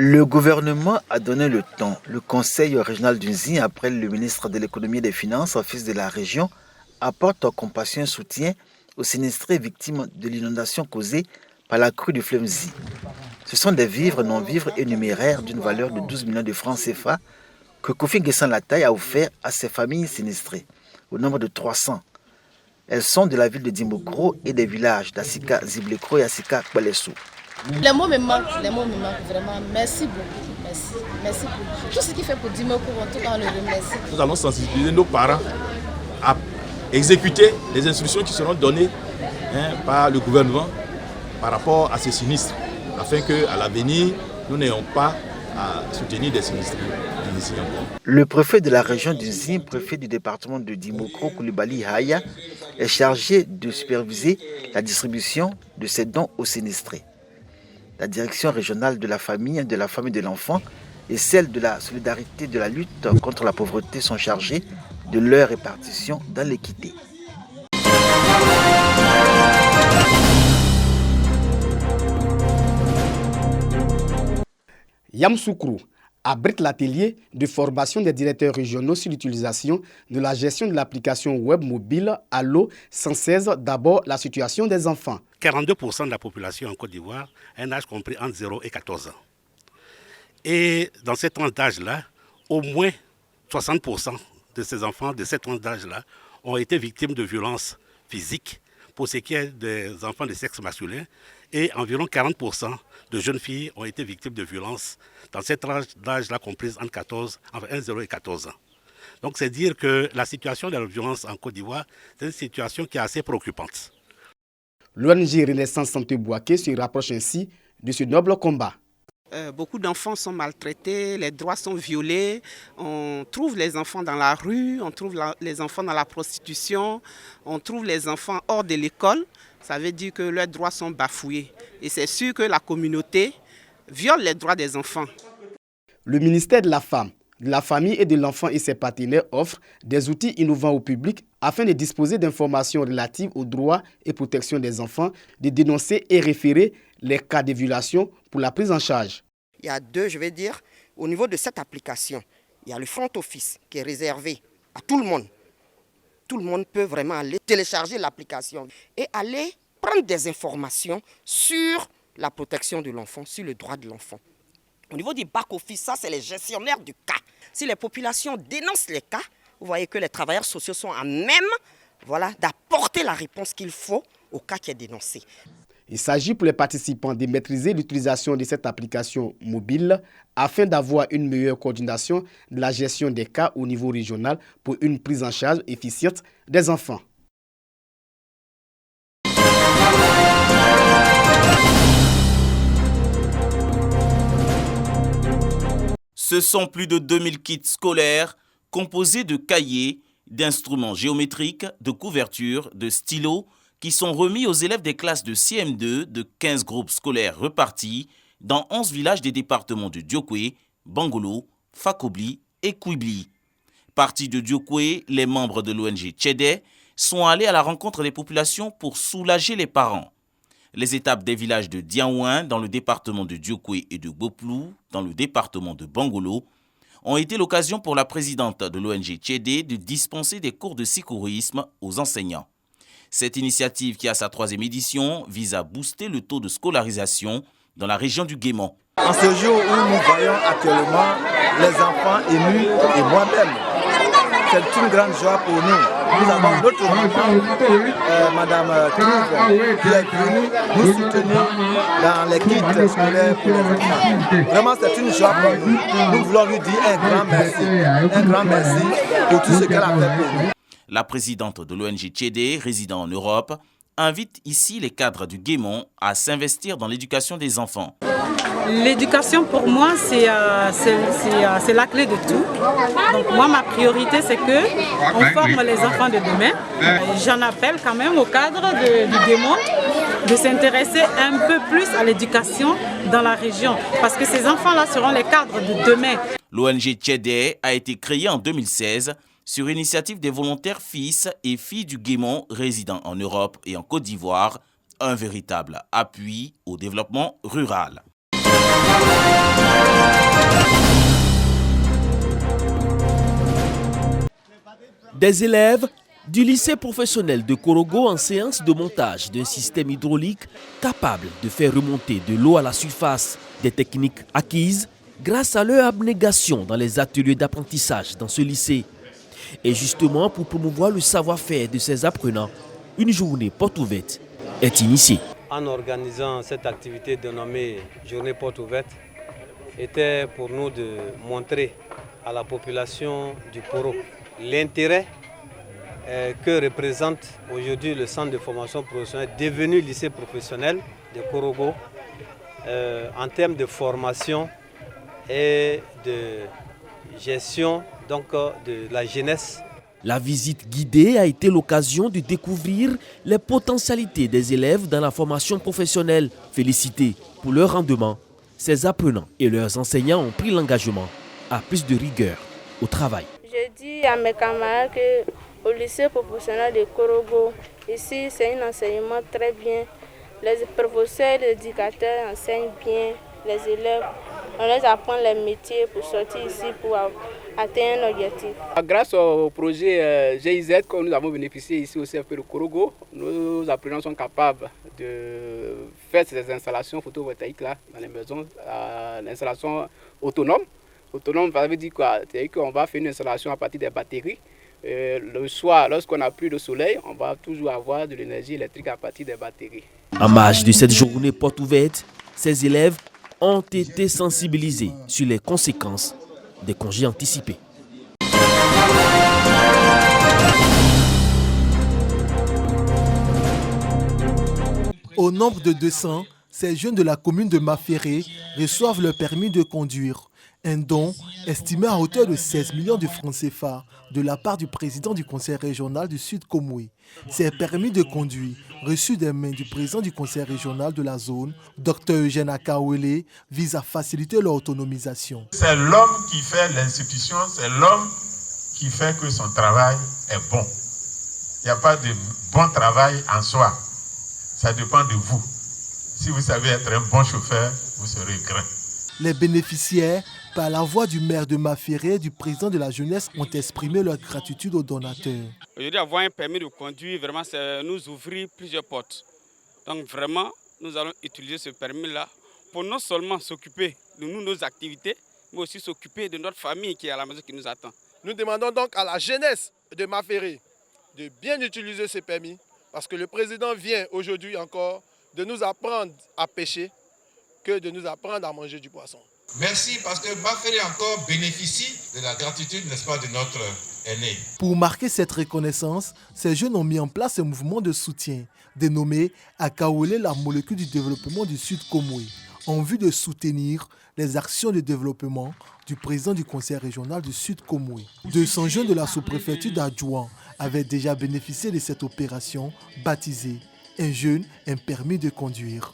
Le gouvernement a donné le ton. Le conseil régional du Nzi, après le ministre de l'économie et des finances, office de la région, apporte compassion et soutien aux sinistrés victimes de l'inondation causée par la crue du fleuve Nzi. Ce sont des vivres, non-vivres et numéraires d'une valeur de 12 millions de francs CFA que Kofi Nguessan Lataye a offert à ces familles sinistrées, au nombre de 300. Elles sont de la ville de Dimbokro et des villages d'Asika Ziblekro et Asika Kwalesu. Les mots me manquent vraiment. Merci beaucoup. Merci beaucoup. Tout ce qu'il fait pour Dimbokro, en tout cas, on le remercie. Nous allons sensibiliser nos parents à exécuter les instructions qui seront données par le gouvernement par rapport à ces sinistres, afin qu'à l'avenir, nous n'ayons pas à soutenir des sinistres ici encore. Le préfet de la région du Nzi, préfet du département de Dimbokro, Koulibaly Haya, est chargé de superviser la distribution de ces dons aux sinistrés. La direction régionale de la famille de l'enfant et celle de la solidarité de la lutte contre la pauvreté sont chargées de leur répartition dans l'équité. Yamoussoukro abrite l'atelier de formation des directeurs régionaux sur l'utilisation de la gestion de l'application web mobile Allo 116, d'abord la situation des enfants. 42% de la population en Côte d'Ivoire a un âge compris entre 0 et 14 ans. Et dans cette tranche d'âge-là, au moins 60% de ces enfants de cette tranche d'âge-là ont été victimes de violences physiques pour ce qui est des enfants de sexe masculin, et environ 40% de jeunes filles ont été victimes de violences dans cette tranche d'âge-là comprise entre 0 et 14 ans. Donc c'est dire que la situation de la violence en Côte d'Ivoire, c'est une situation qui est assez préoccupante. L'ONG Renaissance Santé Bouaké se rapproche ainsi de ce noble combat. Beaucoup d'enfants sont maltraités, les droits sont violés, on trouve les enfants dans la rue, on trouve les enfants dans la prostitution, on trouve les enfants hors de l'école. Ça veut dire que leurs droits sont bafoués. Et c'est sûr que la communauté viole les droits des enfants. Le ministère de la Femme, de la Famille et de l'Enfant et ses partenaires offrent des outils innovants au public afin de disposer d'informations relatives aux droits et protection des enfants, de dénoncer et référer les cas de violation pour la prise en charge. Il y a deux, je vais dire, au niveau de cette application, il y a le front office qui est réservé à tout le monde. Tout le monde peut vraiment aller télécharger l'application et aller prendre des informations sur la protection de l'enfant, sur le droit de l'enfant. Au niveau du back-office, ça c'est les gestionnaires du cas. Si les populations dénoncent les cas, vous voyez que les travailleurs sociaux sont à même d'apporter la réponse qu'il faut au cas qui est dénoncé. Il s'agit pour les participants de maîtriser l'utilisation de cette application mobile afin d'avoir une meilleure coordination de la gestion des cas au niveau régional pour une prise en charge efficiente des enfants. Ce sont plus de 2000 kits scolaires composés de cahiers, d'instruments géométriques, de couvertures, de stylos qui sont remis aux élèves des classes de CM2 de 15 groupes scolaires repartis dans 11 villages des départements de Diokwe, Bangolo, Fakobli et Kouibli. Partis de Diokwe, les membres de l'ONG Tchède sont allés à la rencontre des populations pour soulager les parents. Les étapes des villages de Diaouin dans le département de Diokwe et de Boplou dans le département de Bangolo ont été l'occasion pour la présidente de l'ONG Tchède de dispenser des cours de secourisme aux enseignants. Cette initiative, qui a sa 3e édition, vise à booster le taux de scolarisation dans la région du Guémon. En ce jour où nous voyons actuellement les enfants émus et moi-même, c'est une grande joie pour nous. Nous avons notre maman, Madame Kriv, qui est venue nous soutenir dans les kits scolaires pour les enfants. Vraiment, c'est une joie pour nous. Nous voulons lui dire un grand merci pour tout ce qu'elle a fait pour nous. La présidente de l'ONG Tchède, résidant en Europe, invite ici les cadres du Guémon à s'investir dans l'éducation des enfants. L'éducation pour moi, c'est la clé de tout. Donc moi, ma priorité, c'est qu'on forme les enfants de demain. J'en appelle quand même au cadre du Guémon de s'intéresser un peu plus à l'éducation dans la région. Parce que ces enfants-là seront les cadres de demain. L'ONG Tchède a été créée en 2016 sur initiative des volontaires fils et filles du Guémon résidant en Europe et en Côte d'Ivoire, un véritable appui au développement rural. Des élèves du lycée professionnel de Korogo en séance de montage d'un système hydraulique capable de faire remonter de l'eau à la surface, des techniques acquises grâce à leur abnégation dans les ateliers d'apprentissage dans ce lycée. Et justement, pour promouvoir le savoir-faire de ces apprenants, une journée porte ouverte est initiée. En organisant cette activité dénommée Journée porte ouverte, était pour nous de montrer à la population du Poro l'intérêt que représente aujourd'hui le centre de formation professionnelle devenu lycée professionnel de Korogo en termes de formation et de gestion donc, de la jeunesse. La visite guidée a été l'occasion de découvrir les potentialités des élèves dans la formation professionnelle. Félicités pour leur rendement, ces apprenants et leurs enseignants ont pris l'engagement à plus de rigueur au travail. Je dis à mes camarades qu'au lycée professionnel de Korogo, ici c'est un enseignement très bien. Les professeurs et les éducateurs enseignent bien les élèves. On les apprend les métiers pour sortir ici pour atteindre un objectif. Grâce au projet GIZ que nous avons bénéficié ici au CFP de Korogo, nos apprenants sont capables de faire ces installations photovoltaïques là dans les maisons, l'installation autonome. Autonome, ça veut dire quoi? C'est qu'on va faire une installation à partir des batteries. Le soir, lorsqu'on n'a plus de soleil, on va toujours avoir de l'énergie électrique à partir des batteries. En marge de cette journée porte ouverte, ces élèves ont été sensibilisés sur les conséquences des congés anticipés. Au nombre de 200, ces jeunes de la commune de Maféré reçoivent leur permis de conduire. Un don estimé à hauteur de 16 millions de francs CFA de la part du président du conseil régional du Sud Komoué. Ces permis de conduire, reçus des mains du président du conseil régional de la zone, Dr Eugène Akawele, visent à faciliter leur autonomisation. C'est l'homme qui fait l'institution, c'est l'homme qui fait que son travail est bon. Il n'y a pas de bon travail en soi. Ça dépend de vous. Si vous savez être un bon chauffeur, vous serez grand. Les bénéficiaires, par la voix du maire de Maféré et du président de la jeunesse, ont exprimé leur gratitude aux donateurs. Aujourd'hui, avoir un permis de conduire, vraiment, c'est nous ouvrir plusieurs portes. Donc vraiment, nous allons utiliser ce permis-là pour non seulement s'occuper de nous, nos activités, mais aussi s'occuper de notre famille qui est à la maison qui nous attend. Nous demandons donc à la jeunesse de Maféré de bien utiliser ce permis parce que le président vient aujourd'hui encore de nous apprendre à pêcher que de nous apprendre à manger du poisson. Merci parce que Maféré encore bénéficie de la gratitude, n'est-ce pas, de notre aîné. Pour marquer cette reconnaissance, ces jeunes ont mis en place un mouvement de soutien dénommé Akawele, la molécule du développement du Sud Komoué, en vue de soutenir les actions de développement du président du conseil régional du Sud Komoué. 200 jeunes de la sous-préfecture d'Adjouan avaient déjà bénéficié de cette opération baptisée « Un jeune, un permis de conduire ».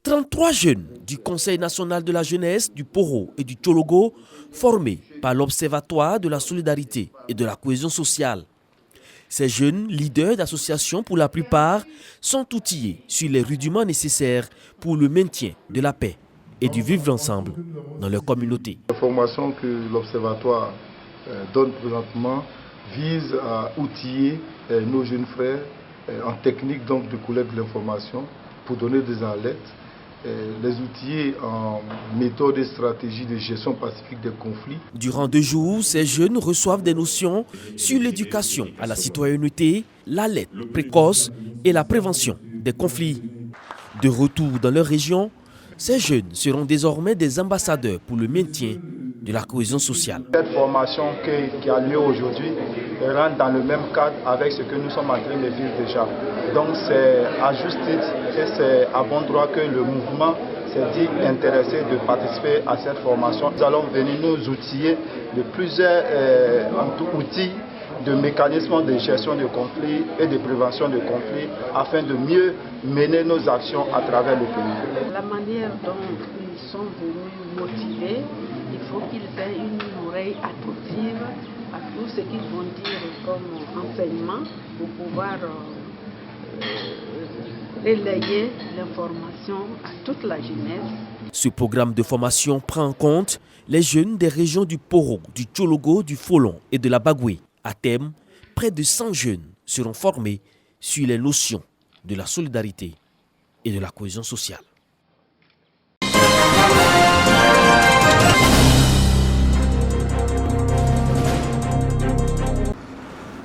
33 jeunes du Conseil national de la jeunesse, du Poro et du Tchologo, formés par l'Observatoire de la solidarité et de la cohésion sociale. Ces jeunes, leaders d'associations pour la plupart, sont outillés sur les rudiments nécessaires pour le maintien de la paix et du vivre ensemble dans leur communauté. La formation que l'Observatoire donne présentement vise à outiller nos jeunes frères en technique donc, de collecte de l'information pour donner des alertes, les outiller en méthode et stratégie de gestion pacifique des conflits. Durant 2 jours, ces jeunes reçoivent des notions sur l'éducation à la citoyenneté, l'alerte précoce et la prévention des conflits. De retour dans leur région, ces jeunes seront désormais des ambassadeurs pour le maintien de la cohésion sociale. Cette formation qui a lieu aujourd'hui rentre dans le même cadre avec ce que nous sommes en train de vivre déjà. Donc c'est à juste titre et c'est à bon droit que le mouvement s'est dit intéressé de participer à cette formation. Nous allons venir nous outiller de plusieurs outils de mécanismes de gestion de conflits et de prévention de conflits afin de mieux mener nos actions à travers le pays. La manière dont ils sont venus motivés, il faut qu'ils aient une oreille attentive à tout ce qu'ils vont dire comme enseignement pour pouvoir relayer l'information à toute la jeunesse. Ce programme de formation prend en compte les jeunes des régions du Poro, du Tchologo, du Folon et de la Bagoué. À terme, près de 100 jeunes seront formés sur les notions de la solidarité et de la cohésion sociale.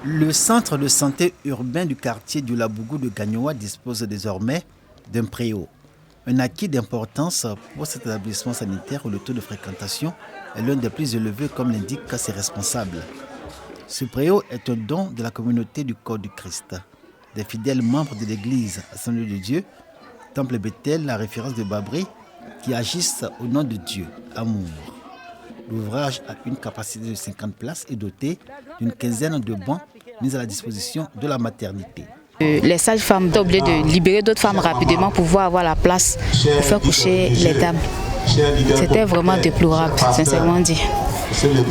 Le centre de santé urbain du quartier du Labougou de Gagnoa dispose désormais d'un préau. Un acquis d'importance pour cet établissement sanitaire où le taux de fréquentation est l'un des plus élevés, comme l'indiquent ses responsables. Ce préau est un don de la communauté du Corps du Christ, des fidèles membres de l'église Assemblée de Dieu, Temple Bethel, la référence de Babri, qui agissent au nom de Dieu, amour. L'ouvrage a une capacité de 50 places et doté d'une quinzaine de bancs mis à la disposition de la maternité. Les sages-femmes sont obligées de libérer d'autres femmes rapidement pour pouvoir avoir la place pour faire coucher les dames. C'était vraiment déplorable, sincèrement dit.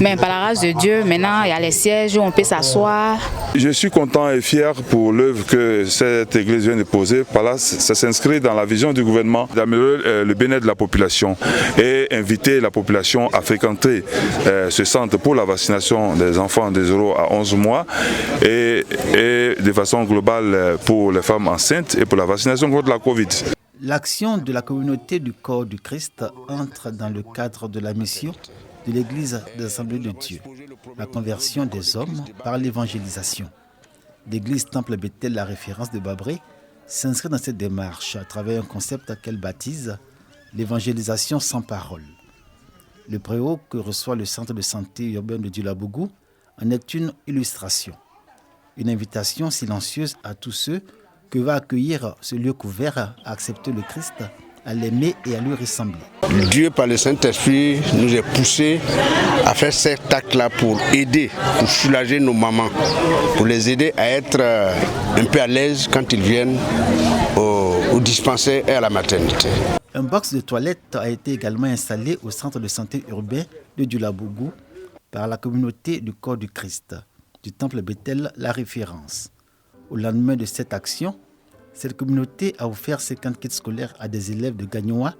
Mais par la grâce de Dieu, maintenant il y a les sièges où on peut s'asseoir. Je suis content et fier pour l'œuvre que cette église vient de poser. Par là, ça s'inscrit dans la vision du gouvernement d'améliorer le bien-être de la population et inviter la population à fréquenter ce centre pour la vaccination des enfants de 0 à 11 mois et de façon globale pour les femmes enceintes et pour la vaccination contre la Covid. L'action de la communauté du Corps du Christ entre dans le cadre de la mission de l'Église des Assemblées de Dieu, la conversion des hommes par l'évangélisation. L'Église Temple Bethel, la référence de Babré, s'inscrit dans cette démarche à travers un concept qu'elle baptise l'évangélisation sans parole. Le préau que reçoit le centre de santé urbain de Dioulabougou en est une illustration. Une invitation silencieuse à tous ceux que va accueillir ce lieu couvert à accepter le Christ, à l'aimer et à lui ressembler. Dieu, par le Saint-Esprit, nous a poussés à faire cet acte-là pour aider, pour soulager nos mamans, pour les aider à être un peu à l'aise quand ils viennent au dispensaire et à la maternité. Un box de toilettes a été également installé au centre de santé urbain de Dioulabougou par la communauté du Corps du Christ, du Temple Bethel, la référence. Au lendemain de cette action, cette communauté a offert 50 kits scolaires à des élèves de Gagnoa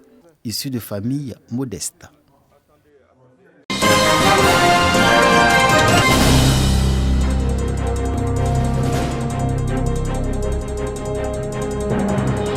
issus de familles modestes.